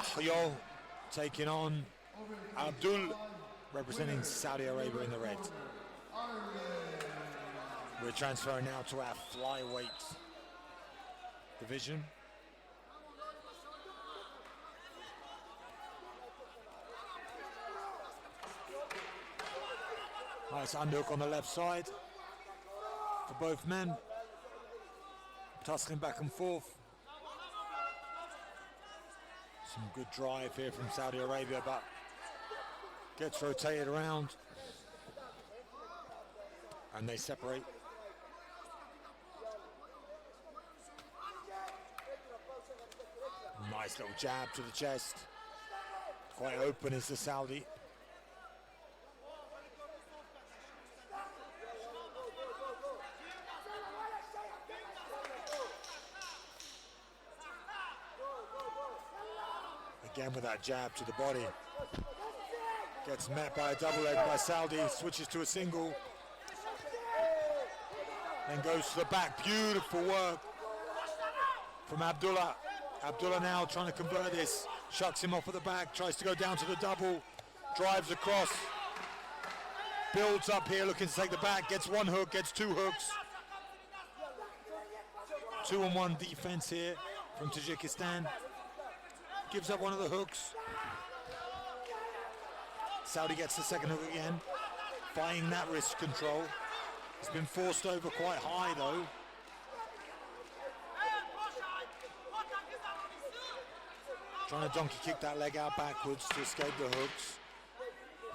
Yahyo taking on Abdullah, representing Saudi Arabia in the red. We're transferring now to our flyweight division. Nice underhook on the left side for both men. Tussling back and forth. Some good drive here from Saudi Arabia, but gets rotated around and they separate. Nice little jab to the chest. Quite open is the Saudi. Again with that jab to the body. Gets met by a double leg by Saudi, switches to a single. Then goes to the back, beautiful work from Abdullah. Abdullah now trying to convert this, shucks him off at the back, tries to go down to the double, drives across, builds up here looking to take the back, gets one hook, gets two hooks. 2-on-1 defense here from Tajikistan. Gives up one of the hooks. Saudi gets the second hook again, fighting that wrist control. It's been forced over quite high though. Trying to donkey kick that leg out backwards to escape the hooks.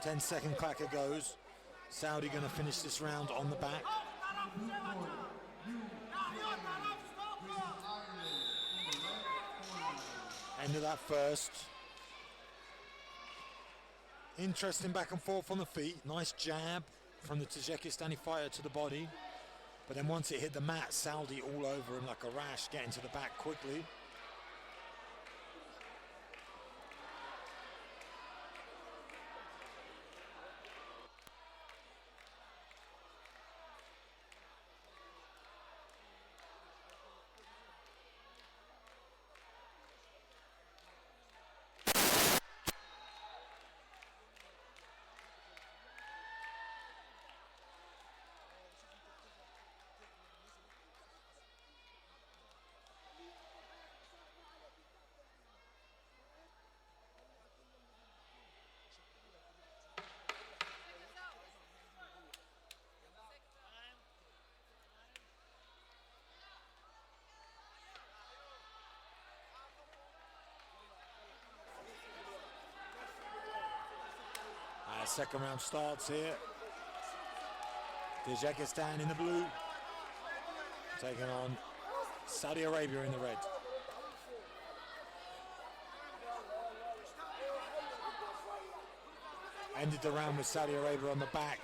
10-second clacker goes. Saudi going to finish this round on the back. End of that first. Interesting back and forth on the feet. Nice jab from the Tajikistani fighter to the body. But then once it hit the mat, Saudi all over him like a rash, getting to the back quickly. Second round starts here. Tajikistan in the blue, taking on Saudi Arabia in the red. Ended the round with Saudi Arabia on the back.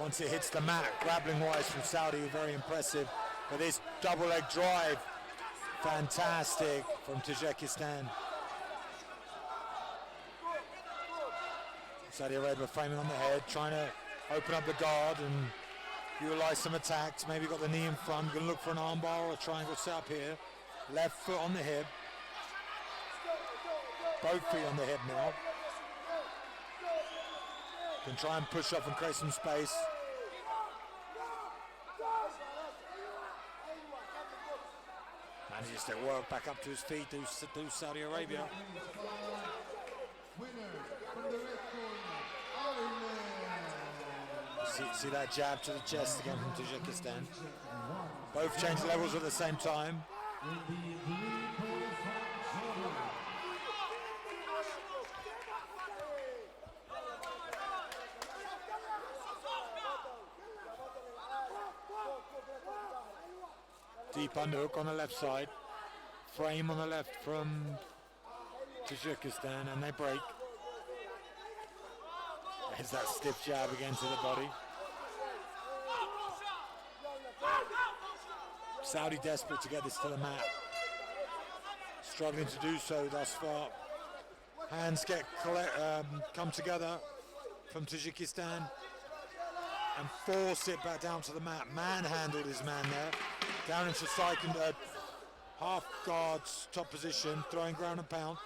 Once it hits the mat, grappling wise from Saudi, very impressive. But this double leg drive, fantastic from Tajikistan. Saudi Arabia framing on the head, trying to open up the guard and utilize some attacks. Maybe got the knee in front, going to look for an armbar or a triangle setup here. Left foot on the hip. Both feet on the hip now. Can try and push up and create some space. Manages to work back up to his feet, do Saudi Arabia. See that jab to the chest again from Tajikistan. Both change levels at the same time. Deep underhook on the left side. Frame on the left from Tajikistan, and they break. There's that stiff jab again to the body. Saudi desperate to get this to the mat. Struggling to do so thus far. Hands come together from Tajikistan and force it back down to the mat. Manhandled his man there. Down into second, half guards, top position, throwing ground and pound.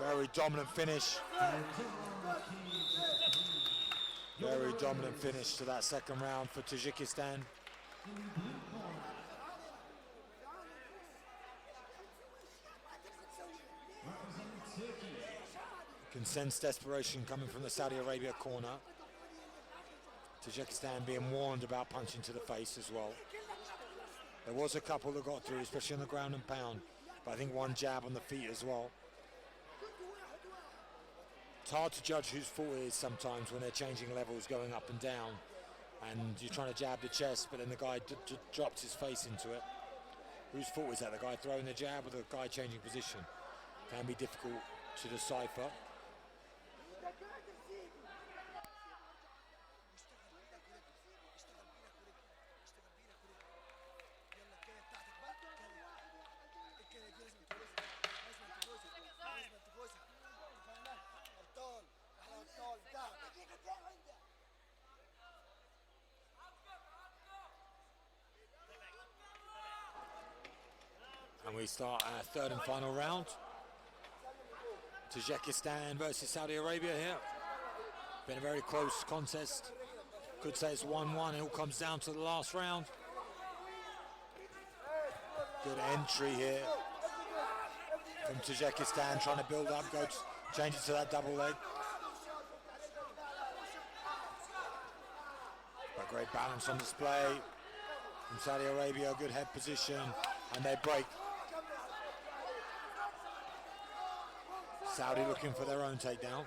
Very dominant finish. Very dominant finish to that second round for Tajikistan. You can sense desperation coming from the Saudi Arabia corner. Tajikistan being warned about punching to the face as well. There was a couple that got through, especially on the ground and pound, but I think one jab on the feet as well. It's hard to judge whose fault it is sometimes when they're changing levels, going up and down, and you're trying to jab the chest, but then the guy drops his face into it. Whose fault is that? The guy throwing the jab or the guy changing position? Can be difficult to decipher. And we start our third and final round. Tajikistan versus Saudi Arabia here. Been a very close contest. Could say it's 1-1. It all comes down to the last round. Good entry here from Tajikistan, trying to build up, change it to that double leg. But great balance on display from Saudi Arabia, good head position, and they break. Saudi looking for their own takedown.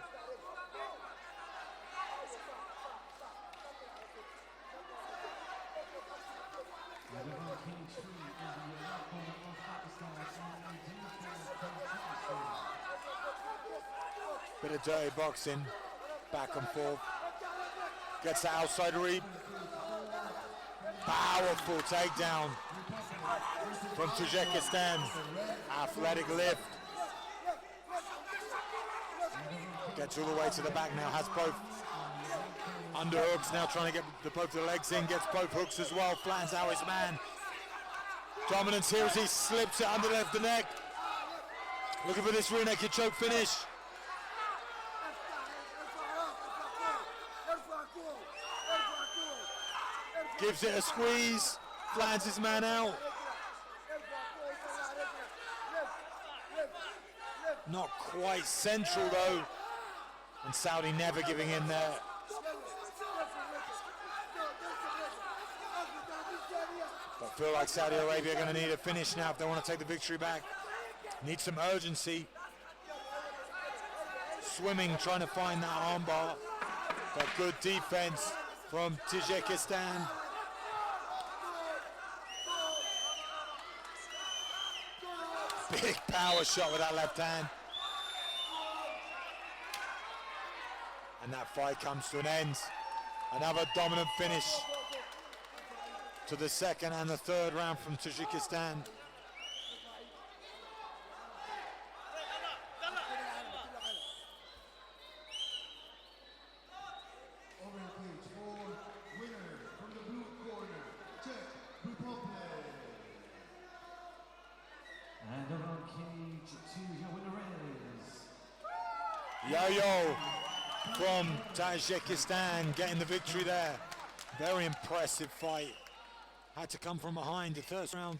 Bit of dirty boxing, back and forth. Gets the outside read. Powerful takedown from Tajikistan. Athletic lift. Gets all the way to the back now, has both underhooks, now trying to get both the legs in, gets both hooks as well, flattens out his man. Dominance here as he slips it underneath the neck. Looking for this rear naked choke finish. Gives it a squeeze, flattens his man out. Not quite central though. And Saudi never giving in there. But feel like Saudi Arabia are going to need a finish now if they want to take the victory back. Need some urgency. Swimming, trying to find that armbar. But good defense from Tajikistan. Big power shot with that left hand. And that fight comes to an end. Another dominant finish to the second and the third round from Tajikistan. Yahyo from Tajikistan getting the victory there. Very impressive fight. Had to come from behind the first round.